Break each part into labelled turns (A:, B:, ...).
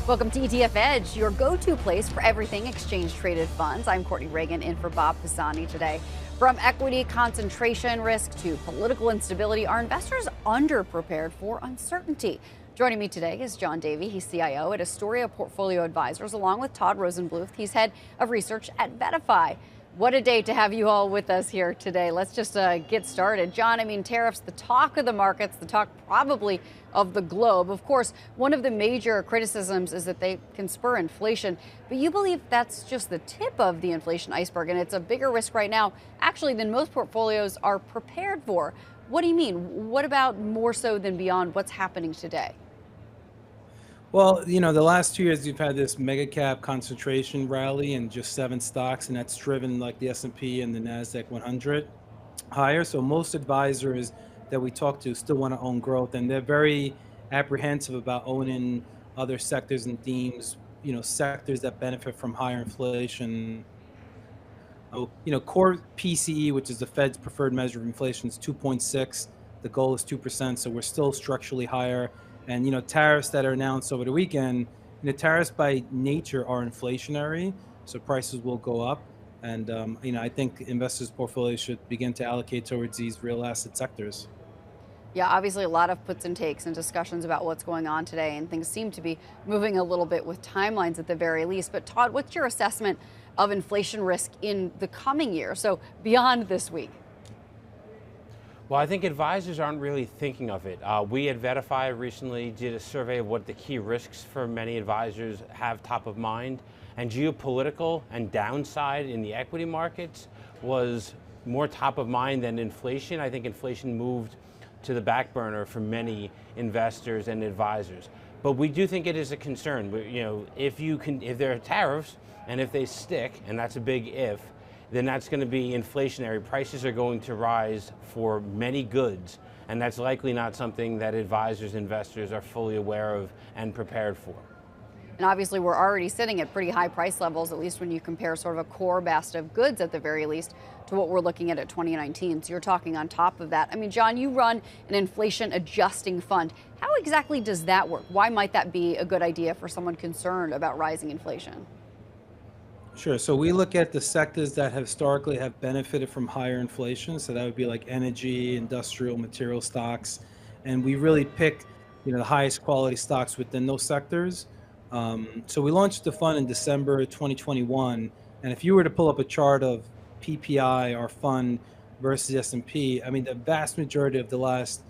A: Welcome to ETF Edge, your go-to place for everything exchange-traded funds. I'm Courtney Reagan in for Bob Pisani today. From equity concentration risk to political instability, are investors underprepared for uncertainty? Joining me today is John Davey. He's CIO at Astoria Portfolio Advisors, along with Todd Rosenbluth. He's head of research at VettaFi. What a day to have you all with us here today. Let's just get started. John, tariffs, the talk of the markets, the talk probably of the globe. Of course, one of the major criticisms is that they can spur inflation, but you believe that's just the tip of the inflation iceberg, and it's a bigger risk right now, actually, than most portfolios are prepared for. What do you mean? What about more so than beyond what's happening today?
B: Well, the last 2 years we've had this mega cap concentration rally in just 7 stocks, and that's driven like the S&P and the NASDAQ 100 higher. So most advisors that we talk to still want to own growth, and they're very apprehensive about owning other sectors and themes, sectors that benefit from higher inflation. Core PCE, which is the Fed's preferred measure of inflation, is 2.6. The goal is 2%, so we're still structurally higher. And, tariffs that are announced over the weekend, tariffs by nature are inflationary, so prices will go up. And, I think investors' portfolios should begin to allocate towards these real asset sectors.
A: Yeah, obviously a lot of puts and takes and discussions about what's going on today, and things seem to be moving a little bit with timelines at the very least. But Todd, what's your assessment of inflation risk in the coming year, so beyond this week?
C: Well, I think advisors aren't really thinking of it. We at VettaFi recently did a survey of what the key risks for many advisors have top of mind, and geopolitical and downside in the equity markets was more top of mind than inflation. I think inflation moved to the back burner for many investors and advisors. But we do think it is a concern. If there are tariffs and if they stick, and that's a big if, then that's going to be inflationary. Prices are going to rise for many goods, and that's likely not something that advisors, investors are fully aware of and prepared for.
A: And obviously we're already sitting at pretty high price levels, at least when you compare sort of a core basket of goods at the very least to what we're looking at 2019. So you're talking on top of that. John, you run an inflation adjusting fund. How exactly does that work? Why might that be a good idea for someone concerned about rising inflation?
B: Sure. So we look at the sectors that historically have benefited from higher inflation. So that would be like energy, industrial, material stocks. And we really pick, the highest quality stocks within those sectors. So we launched the fund in December 2021. And if you were to pull up a chart of PPI, our fund, versus S&P, the vast majority of the last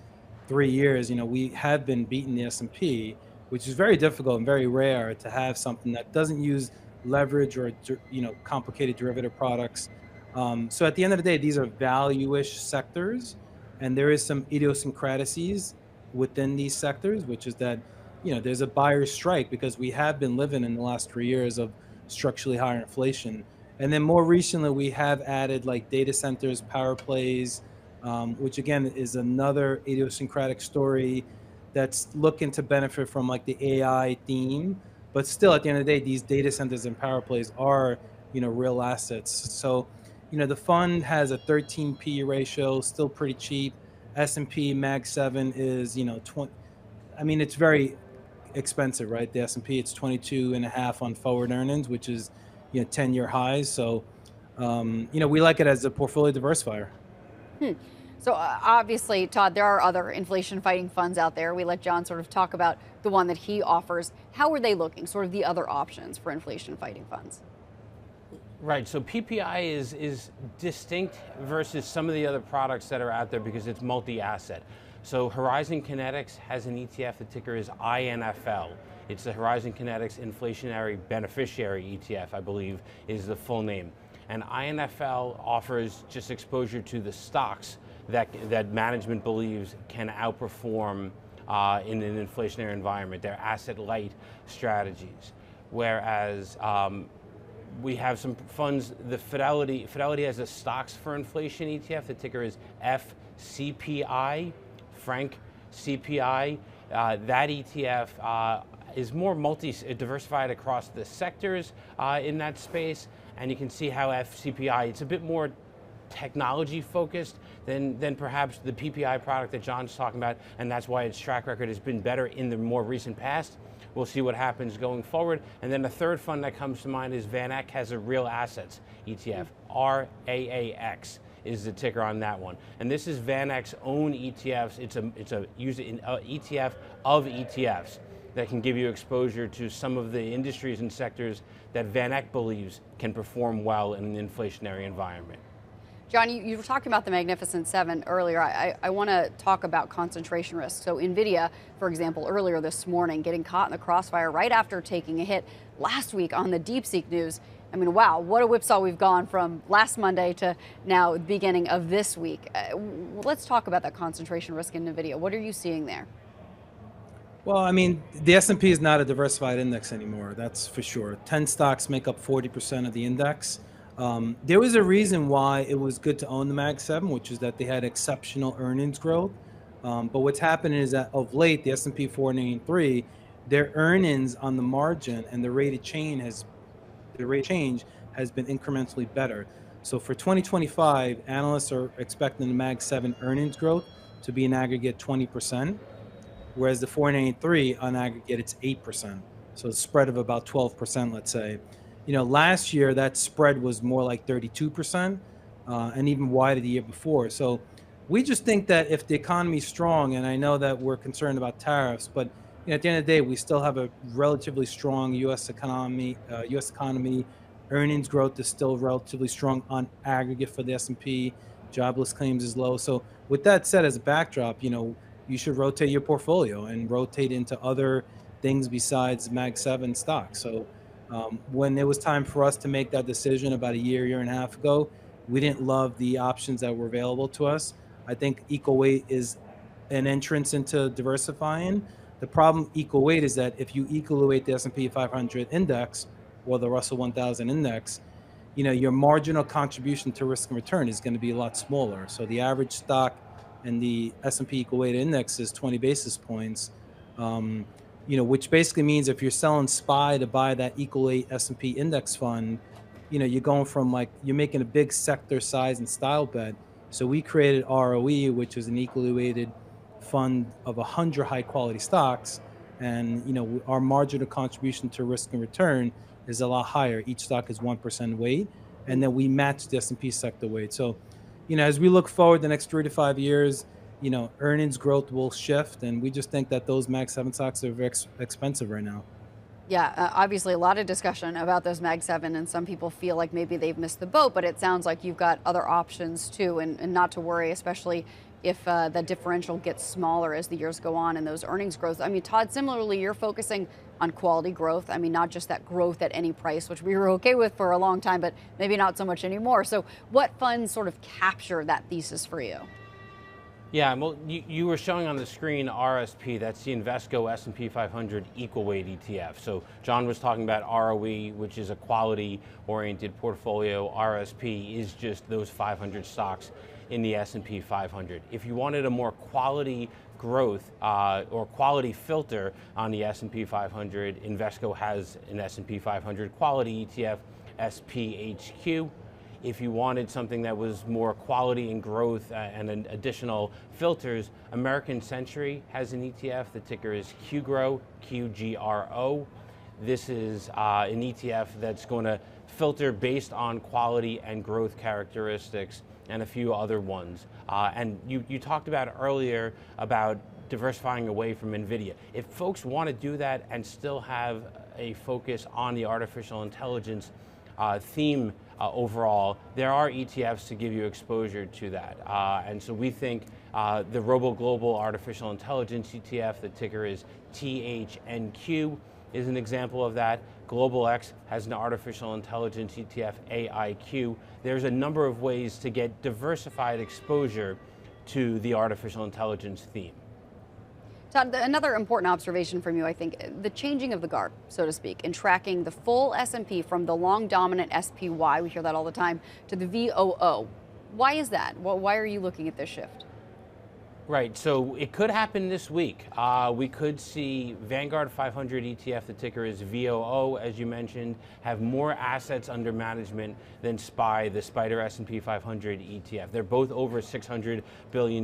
B: 3 years, we have been beating the S&P, which is very difficult and very rare to have something that doesn't use leverage or complicated derivative products. So at the end of the day, these are value-ish sectors, and there is some idiosyncrasies within these sectors, which is that there's a buyer's strike because we have been living in the last 3 years of structurally higher inflation. And then more recently, we have added like data centers, power plays, which again is another idiosyncratic story that's looking to benefit from like the AI theme. But still, at the end of the day, these data centers and power plays are, real assets. So, the fund has a 13 P ratio, still pretty cheap. S&P Mag 7 is, 20. It's very expensive, right? The S&P, it's 22.5 on forward earnings, which is, 10-year highs. So, we like it as a portfolio diversifier.
A: So obviously, Todd, there are other inflation-fighting funds out there. We let John sort of talk about the one that he offers. How are they looking, sort of the other options for inflation-fighting funds?
C: Right, so PPI is distinct versus some of the other products that are out there because it's multi-asset. So Horizon Kinetics has an ETF, the ticker is INFL. It's the Horizon Kinetics Inflationary Beneficiary ETF, I believe is the full name. And INFL offers just exposure to the stocks that management believes can outperform in an inflationary environment. They're asset-light strategies. Whereas we have some funds, Fidelity has a stocks for inflation ETF. The ticker is FCPI, Frank CPI. That ETF is more diversified across the sectors in that space. And you can see how FCPI, it's a bit more technology focused then perhaps the PPI product that John's talking about, and that's why its track record has been better in the more recent past. We'll see what happens going forward. And then the third fund that comes to mind is VanEck has a real assets ETF, RAAX is the ticker on that one. And this is VanEck's own ETFs. It's an ETF of ETFs that can give you exposure to some of the industries and sectors that VanEck believes can perform well in an inflationary environment.
A: John, you were talking about the Magnificent Seven earlier. I want to talk about concentration risk. So NVIDIA, for example, earlier this morning, getting caught in the crossfire right after taking a hit last week on the DeepSeek news. I mean, wow, what a whipsaw we've gone from last Monday to now the beginning of this week. Let's talk about that concentration risk in NVIDIA. What are you seeing there?
B: Well, I mean, the S&P is not a diversified index anymore, that's for sure. 10 stocks make up 40% of the index. There was a reason why it was good to own the Mag 7, which is that they had exceptional earnings growth. But what's happening is that of late, the S&P 493, their earnings on the margin and the rate of change has been incrementally better. So for 2025, analysts are expecting the Mag 7 earnings growth to be in aggregate 20%, whereas the 493 on aggregate it's 8%. So a spread of about 12%, let's say. You know, last year that spread was more like 32%, and even wider the year before. So we just think that if the economy is strong, and I know that we're concerned about tariffs, but you know, at the end of the day, we still have a relatively strong U.S. economy. Earnings growth is still relatively strong on aggregate for the S&P. Jobless claims is low. So with that said, as a backdrop, you know, you should rotate your portfolio and rotate into other things besides Mag 7 stocks. So when it was time for us to make that decision about a year and a half ago, we didn't love the options that were available to us. I think equal weight is an entrance into diversifying. The problem equal weight is that if you equal weight the S&P 500 index or the Russell 1000 index, you know, your marginal contribution to risk and return is going to be a lot smaller. So the average stock and the S&P equal weight index is 20 basis points. You know, which basically means if you're selling SPY to buy that equal weight S&P index fund, you know, you're going from like, you're making a big sector size and style bet. So we created ROE, which is an equally weighted fund of 100 high quality stocks. And, you know, our marginal contribution to risk and return is a lot higher. Each stock is 1% weight. And then we match the S&P sector weight. So, you know, as we look forward the next 3 to 5 years, you know, earnings growth will shift, and we just think that those Mag 7 stocks are very expensive right now.
A: Yeah, obviously a lot of discussion about those Mag 7, and some people feel like maybe they've missed the boat, but it sounds like you've got other options too, and not to worry, especially if the differential gets smaller as the years go on and those earnings growth. I mean, Todd, similarly, you're focusing on quality growth. I mean, not just that growth at any price, which we were okay with for a long time, but maybe not so much anymore. So what funds sort of capture that thesis for you?
C: Yeah, well, you were showing on the screen RSP, that's the Invesco S&P 500 equal weight ETF. So John was talking about ROE, which is a quality-oriented portfolio. RSP is just those 500 stocks in the S&P 500. If you wanted a more quality growth or quality filter on the S&P 500, Invesco has an S&P 500 quality ETF, SPHQ. If you wanted something that was more quality and growth and additional filters, American Century has an ETF. The ticker is QGRO, QGRO. This is an ETF that's going to filter based on quality and growth characteristics and a few other ones. And you talked about earlier about diversifying away from NVIDIA. If folks want to do that and still have a focus on the artificial intelligence theme overall, there are ETFs to give you exposure to that. And so we think the Robo Global Artificial Intelligence ETF, the ticker is THNQ, is an example of that. Global X has an artificial intelligence ETF, AIQ. There's a number of ways to get diversified exposure to the artificial intelligence theme.
A: Todd, another important observation from you, I think, the changing of the guard, so to speak, in tracking the full S&P from the long dominant SPY, we hear that all the time, to the VOO. Why is that? Why are you looking at this shift?
C: Right, so it could happen this week. We could see Vanguard 500 ETF, the ticker is VOO, as you mentioned, have more assets under management than SPY, the Spider S&P 500 ETF. They're both over $600 billion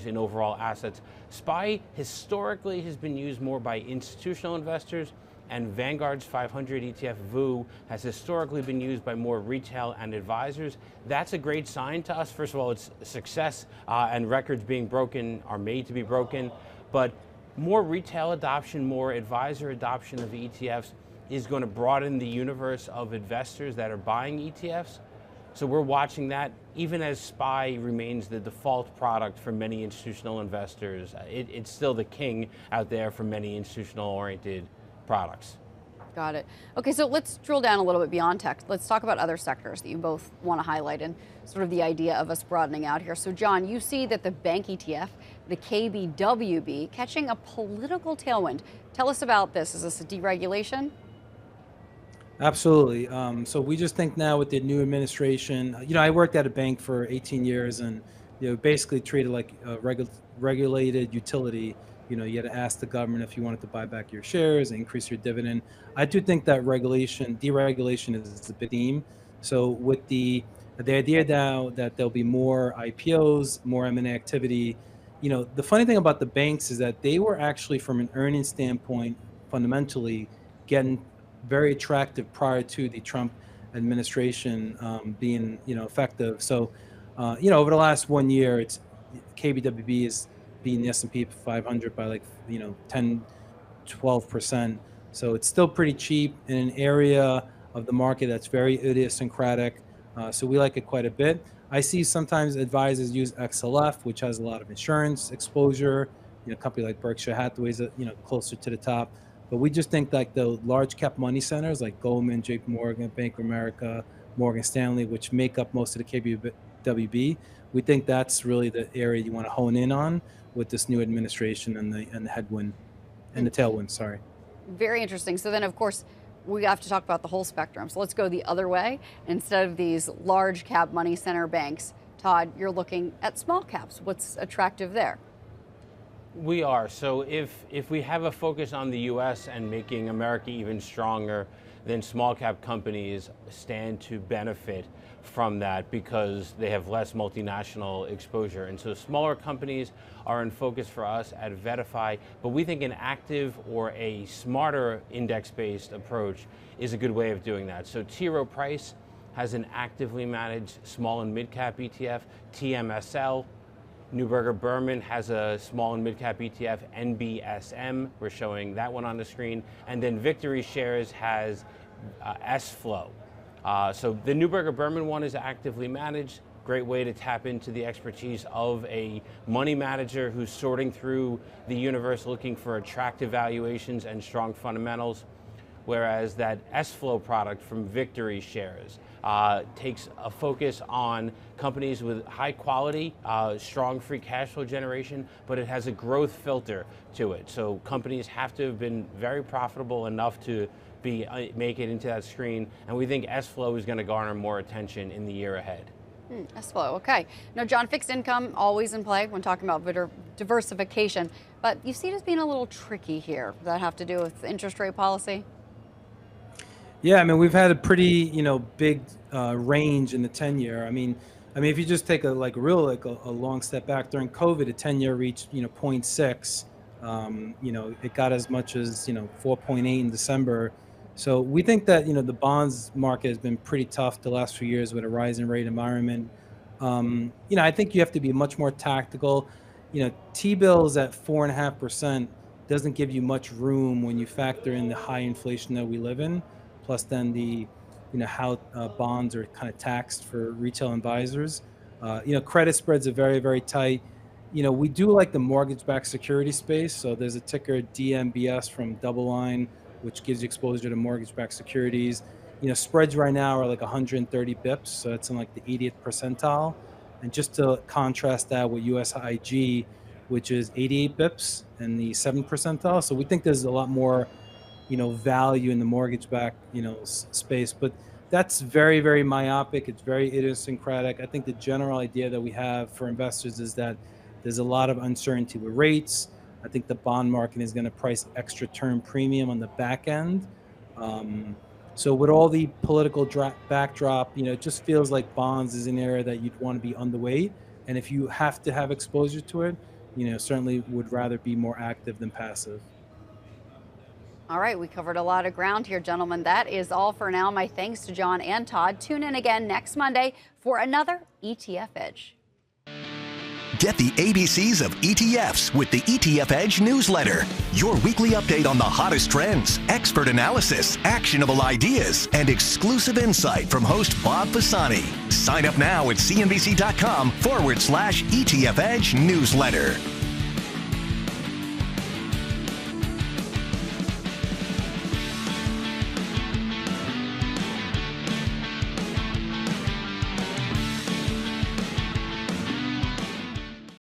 C: in overall assets. SPY historically has been used more by institutional investors, and Vanguard's 500 ETF VOO has historically been used by more retail and advisors. That's a great sign to us. First of all, it's success, and records being broken are made to be broken, but more retail adoption, more advisor adoption of ETFs is going to broaden the universe of investors that are buying ETFs. So we're watching that, even as SPY remains the default product for many institutional investors. It's still the king out there for many institutional-oriented products.
A: Got it. Okay, so let's drill down a little bit beyond tech. Let's talk about other sectors that you both want to highlight and sort of the idea of us broadening out here. So John, you see that the bank ETF, the KBWB, catching a political tailwind. Tell us about this. Is this a deregulation?
B: Absolutely. So we just think now with the new administration, I worked at a bank for 18 years and, basically treated like a regulated utility. You had to ask the government if you wanted to buy back your shares, increase your dividend. I do think that deregulation is the big theme. So with the idea now that there'll be more IPOs, more M&A activity, the funny thing about the banks is that they were actually, from an earnings standpoint, fundamentally getting very attractive prior to the Trump administration being, effective. So, over the last 1 year, it's KBWB is beating the S&P 500 by 10, 12%. So it's still pretty cheap in an area of the market that's very idiosyncratic. So we like it quite a bit. I see sometimes advisors use XLF, which has a lot of insurance exposure. A company like Berkshire Hathaway's closer to the top. But we just think like the large cap money centers like Goldman, JP Morgan, Bank of America, Morgan Stanley, which make up most of the KBWB, we think that's really the area you want to hone in on with this new administration and the headwind and the tailwind, sorry.
A: Very interesting. So then, of course, we have to talk about the whole spectrum. So let's go the other way. Instead of these large cap money center banks, Todd, you're looking at small caps. What's attractive there?
C: We are. So if we have a focus on the U.S. and making America even stronger, then small cap companies stand to benefit from that because they have less multinational exposure. And so smaller companies are in focus for us at VettaFi, but we think an active or a smarter index-based approach is a good way of doing that. So T. Rowe Price has an actively managed small and mid-cap ETF, TMSL. Neuberger Berman has a small and mid-cap ETF, NBSM. We're showing that one on the screen. And then Victory Shares has SFlow. So the Neuberger Berman one is actively managed. Great way to tap into the expertise of a money manager who's sorting through the universe looking for attractive valuations and strong fundamentals. Whereas that SFlow product from Victory Shares takes a focus on companies with high quality, strong free cash flow generation, but it has a growth filter to it. So companies have to have been very profitable enough to make it into that screen, and we think SFlow is going to garner more attention in the year ahead.
A: SFlow, okay. Now, John, fixed income always in play when talking about diversification, but you see it as being a little tricky here. Does that have to do with interest rate policy?
B: Yeah, I mean, we've had a pretty, big range in the 10-year. I mean, if you just take a long step back during COVID, a 10-year reached, 0.6. It got as much as, 4.8 in December. So we think that, the bonds market has been pretty tough the last few years with a rising rate environment. I think you have to be much more tactical. T-bills at 4.5% doesn't give you much room when you factor in the high inflation that we live in. Plus then the, how bonds are kind of taxed for retail advisors. Credit spreads are very, very tight. We do like the mortgage-backed security space. So there's a ticker DMBS from DoubleLine, which gives you exposure to mortgage-backed securities. Spreads right now are like 130 bips. So it's in like the 80th percentile. And just to contrast that with USIG, which is 88 bips in the 7th percentile. So we think there's a lot more value in the mortgage-backed, space, but that's very, very myopic. It's very idiosyncratic. I think the general idea that we have for investors is that, There's a lot of uncertainty with rates. I think the bond market is going to price extra term premium on the back end. So with all the political backdrop, it just feels like bonds is an area that you'd want to be underweight. And if you have to have exposure to it, certainly would rather be more active than passive.
A: All right, we covered a lot of ground here, gentlemen. That is all for now. My thanks to John and Todd. Tune in again next Monday for another ETF Edge.
D: Get the ABCs of ETFs with the ETF Edge newsletter. Your weekly update on the hottest trends, expert analysis, actionable ideas, and exclusive insight from host Bob Pisani. Sign up now at cnbc.com/ETF Edge newsletter.